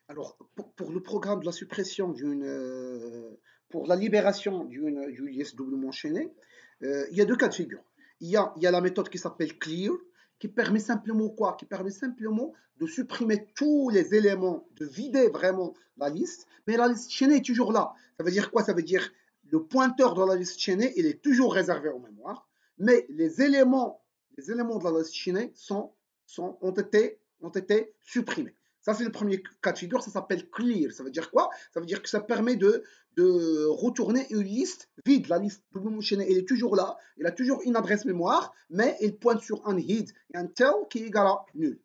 Alors, pour le programme de la suppression pour la libération d'une liste doublement enchaînée, il y a deux cas de figure. Il y a la méthode qui s'appelle clear, qui permet simplement quoi? Qui permet simplement de supprimer tous les éléments, de vider vraiment la liste, mais la liste chaînée est toujours là. Ça veut dire quoi? Ça veut dire le pointeur dans la liste chaînée, il est toujours réservé en mémoire, mais les éléments de la liste chaînée ont été supprimés. Ça, c'est le premier cas de figure, ça s'appelle clear. Ça veut dire quoi? Ça veut dire que ça permet de retourner une liste vide. La liste doublement enchaînée, elle est toujours là, elle a toujours une adresse mémoire, mais elle pointe sur un hid et un tail qui est égal à nul.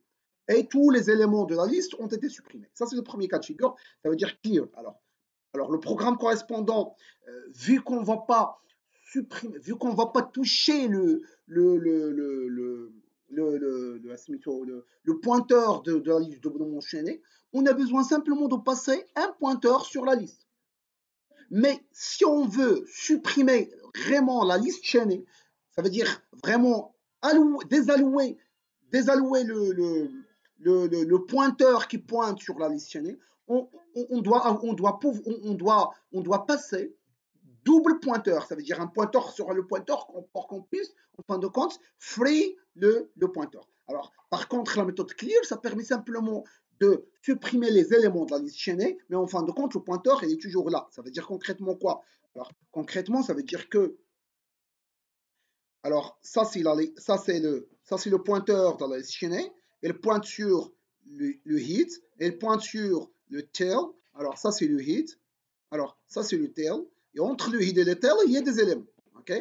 Et tous les éléments de la liste ont été supprimés. Ça, c'est le premier cas de figure, ça veut dire clear. Alors le programme correspondant, vu qu'on ne va pas supprimer, vu qu'on ne va pas toucher le pointeur de la liste de bonhommes enchaînés, on a besoin simplement de passer un pointeur sur la liste. Mais si on veut supprimer vraiment la liste chaînée, ça veut dire vraiment désallouer le pointeur qui pointe sur la liste chaînée, on doit passer double pointeur. Ça veut dire un pointeur sur le pointeur pour qu'on puisse, en fin de compte, free le pointeur. Alors, par contre, la méthode clear, ça permet simplement de supprimer les éléments de la liste chaînée, mais en fin de compte, le pointeur, il est toujours là. Ça veut dire concrètement quoi? Alors, concrètement, ça veut dire que, alors, ça c'est le pointeur dans la liste chaînée, elle pointe sur le hit, elle pointe sur le tail, alors ça c'est le hit, alors ça c'est le tail, et entre le hit et le tail, il y a des éléments, ok?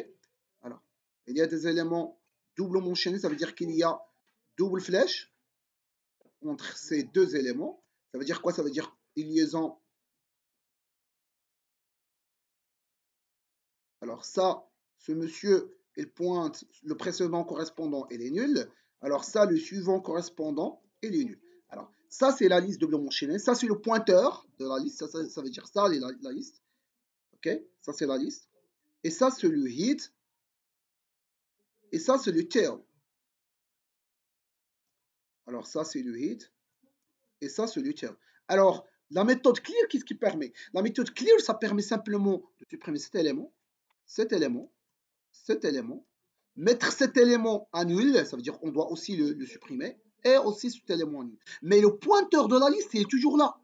Alors, il y a des éléments doublement enchaînés, ça veut dire qu'il y a double flèche entre ces deux éléments. Ça veut dire quoi? Ça veut dire une liaison. Alors ça, ce monsieur, il pointe le précédent correspondant, il est nul. Alors ça, le suivant correspondant, il est nul. Alors ça, c'est la liste doublement enchaînée. Ça, c'est le pointeur de la liste. Ça veut dire ça, la liste. OK? Ça, c'est la liste. Et ça, c'est le hit. Et ça, c'est le tail. Alors ça, c'est le hit. Et ça, c'est le tail. Alors, la méthode clear, qu'est-ce qui permet? La méthode clear, ça permet simplement de supprimer cet élément, cet élément, cet élément, mettre cet élément à nul, ça veut dire qu'on doit aussi le supprimer, et aussi cet élément à nul. Mais le pointeur de la liste, il est toujours là.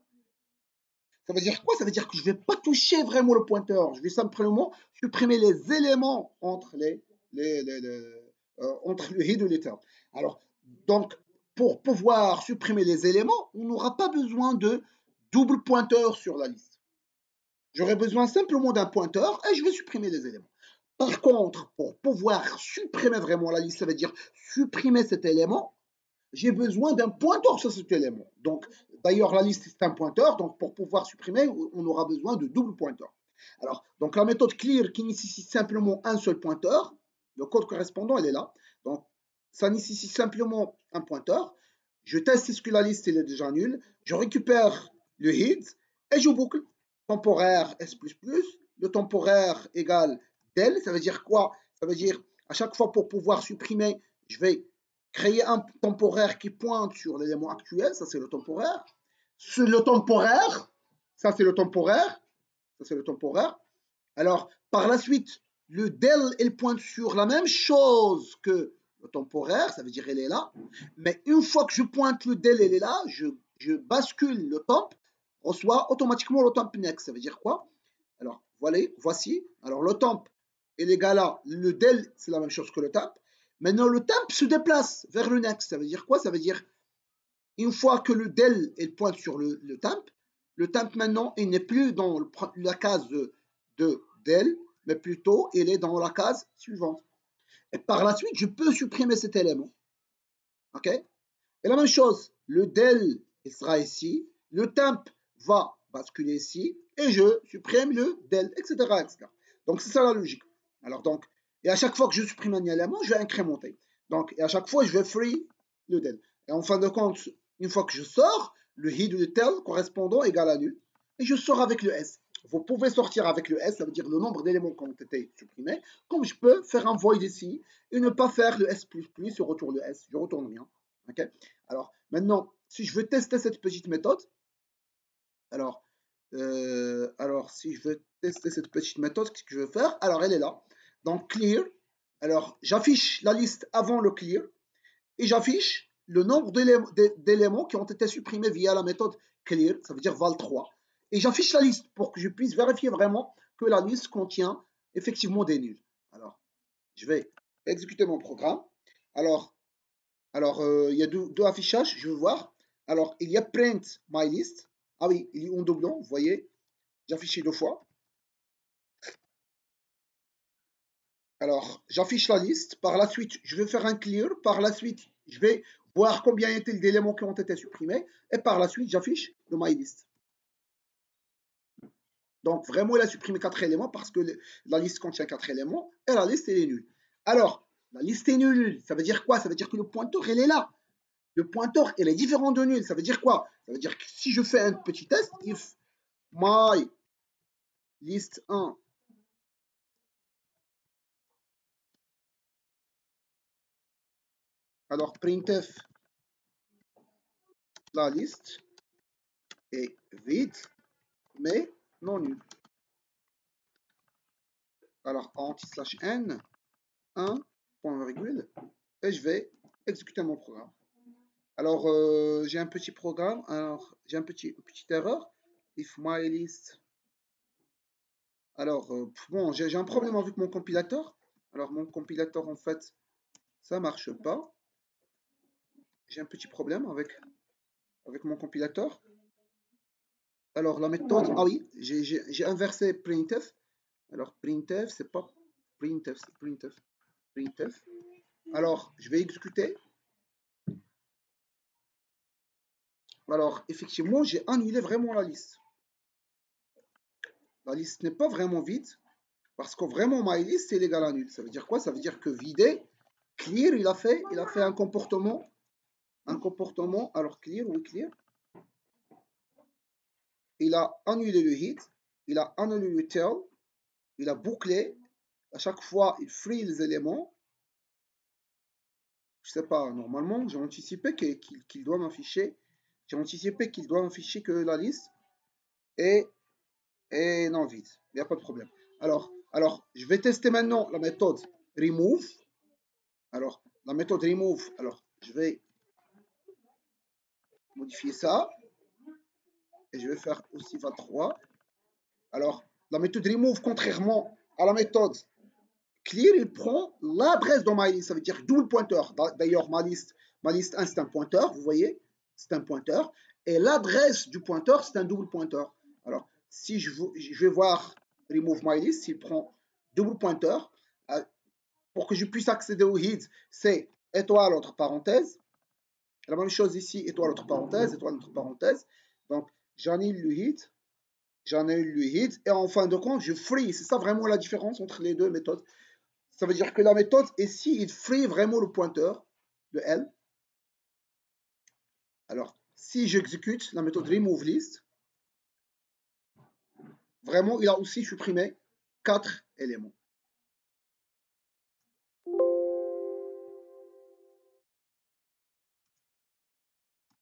Ça veut dire quoi? Ça veut dire que je ne vais pas toucher vraiment le pointeur. Je vais simplement supprimer les éléments entre le head et le tail. Alors, donc, pour pouvoir supprimer les éléments, on n'aura pas besoin de double pointeur sur la liste. J'aurai besoin simplement d'un pointeur et je vais supprimer les éléments. Par contre, pour pouvoir supprimer vraiment la liste, ça veut dire supprimer cet élément, j'ai besoin d'un pointeur sur cet élément. Donc, d'ailleurs, la liste, c'est un pointeur. Donc, pour pouvoir supprimer, on aura besoin de double pointeur. Alors, donc la méthode clear qui nécessite simplement un seul pointeur, le code correspondant, il est là. Donc, ça nécessite simplement un pointeur. Je teste est-ce que la liste elle est déjà nulle. Je récupère le hid et je boucle. Temporaire S++, le temporaire égale del. Ça veut dire quoi? Ça veut dire à chaque fois pour pouvoir supprimer, je vais créer un temporaire qui pointe sur l'élément actuel. Ça, c'est le temporaire. Le temporaire, ça, c'est le temporaire. Ça, c'est le temporaire. Alors, par la suite, le del, il pointe sur la même chose que le temporaire, ça veut dire elle est là. Mais une fois que je pointe le del, elle est là, je bascule le temp, reçoit automatiquement le temp next. Ça veut dire quoi? Alors, voilà, voici. Alors, le temp est égal à le del, c'est la même chose que le temp. Maintenant, le temp se déplace vers le next. Ça veut dire quoi? Ça veut dire, une fois que le del il pointe sur le temp maintenant, il n'est plus dans la case de del, mais plutôt il est dans la case suivante. Et par la suite, je peux supprimer cet élément. OK? Et la même chose, le del il sera ici, le temp va basculer ici, et je supprime le del, etc. etc. Donc c'est ça la logique. Alors donc, et à chaque fois que je supprime un élément, je vais incrémenter. Donc, et à chaque fois, je vais free le del. Et en fin de compte, une fois que je sors, le hid ou le tel correspondant égale à nul. Et je sors avec le S. Vous pouvez sortir avec le S, ça veut dire le nombre d'éléments qui ont été supprimés. Comme je peux faire un void ici et ne pas faire le S++, je retourne le S, je retourne rien. Okay? Alors maintenant, si je veux tester cette petite méthode, Alors, si je veux tester cette petite méthode, qu'est-ce que je vais faire? Alors, elle est là. Donc, clear. Alors, j'affiche la liste avant le clear et j'affiche le nombre d'éléments qui ont été supprimés via la méthode clear, ça veut dire val3. Et j'affiche la liste pour que je puisse vérifier vraiment que la liste contient effectivement des nuls. Alors, je vais exécuter mon programme. Alors, il y a deux affichages, je vais voir. Alors, il y a print my list. Ah oui, il est en doublon, vous voyez. J'ai affiché 2 fois. Alors, j'affiche la liste. Par la suite, je vais faire un clear. Par la suite, je vais voir combien y a-t-il d'éléments qui ont été supprimés. Et par la suite, j'affiche le my list. Donc, vraiment, il a supprimé 4 éléments parce que la liste contient 4 éléments. Et la liste, elle est nulle. Alors, la liste est nulle. Ça veut dire quoi? Ça veut dire que le pointeur, il est là. Le pointeur, il est différent de nul. Ça veut dire quoi? Ça veut dire que si je fais un petit test, if my list 1 alors printf la liste est vide mais non nul. Alors anti/n 1 point virgule et je vais exécuter mon programme. Alors j'ai un petit programme. Alors j'ai une petite erreur. If my list. Alors bon, j'ai un problème avec mon compilateur. Alors mon compilateur en fait ça marche pas. J'ai un petit problème avec mon compilateur. Alors la méthode, ah oui, j'ai inversé printf. Alors printf, c'est pas printf, c'est printf. Alors je vais exécuter. Alors effectivement, j'ai annulé vraiment la liste. La liste n'est pas vraiment vide parce que vraiment my list est égal à nul. Ça veut dire quoi? Ça veut dire que vider, clear, il a fait un comportement. Alors clear, oui clear. Il a annulé le hit, il a annulé le tail, il a bouclé. À chaque fois, il free les éléments. Je sais pas, normalement, j'ai anticipé qu'il doit m'afficher. J'ai anticipé qu'il doit m'afficher que la liste est, non vide. Il n'y a pas de problème. Alors, je vais tester maintenant la méthode remove. Alors, la méthode remove, alors, je vais modifier ça. Et je vais faire aussi val3. Alors, la méthode remove, contrairement à la méthode clear, il prend l'adresse dans ma liste. Ça veut dire double pointeur. D'ailleurs, ma liste 1, c'est un pointeur. Vous voyez, c'est un pointeur. Et l'adresse du pointeur, c'est un double pointeur. Alors, si je vais voir remove my list, il prend double pointeur. Pour que je puisse accéder au head, c'est étoile entre parenthèses. La même chose ici, étoile entre parenthèses, étoile entre parenthèses. Donc, j'annule le head. J'annule le head. Et en fin de compte, je free. C'est ça vraiment la différence entre les deux méthodes. Ça veut dire que la méthode, ici, il free vraiment le pointeur, le L. Alors, si j'exécute la méthode remove list, vraiment, il a aussi supprimé 4 éléments.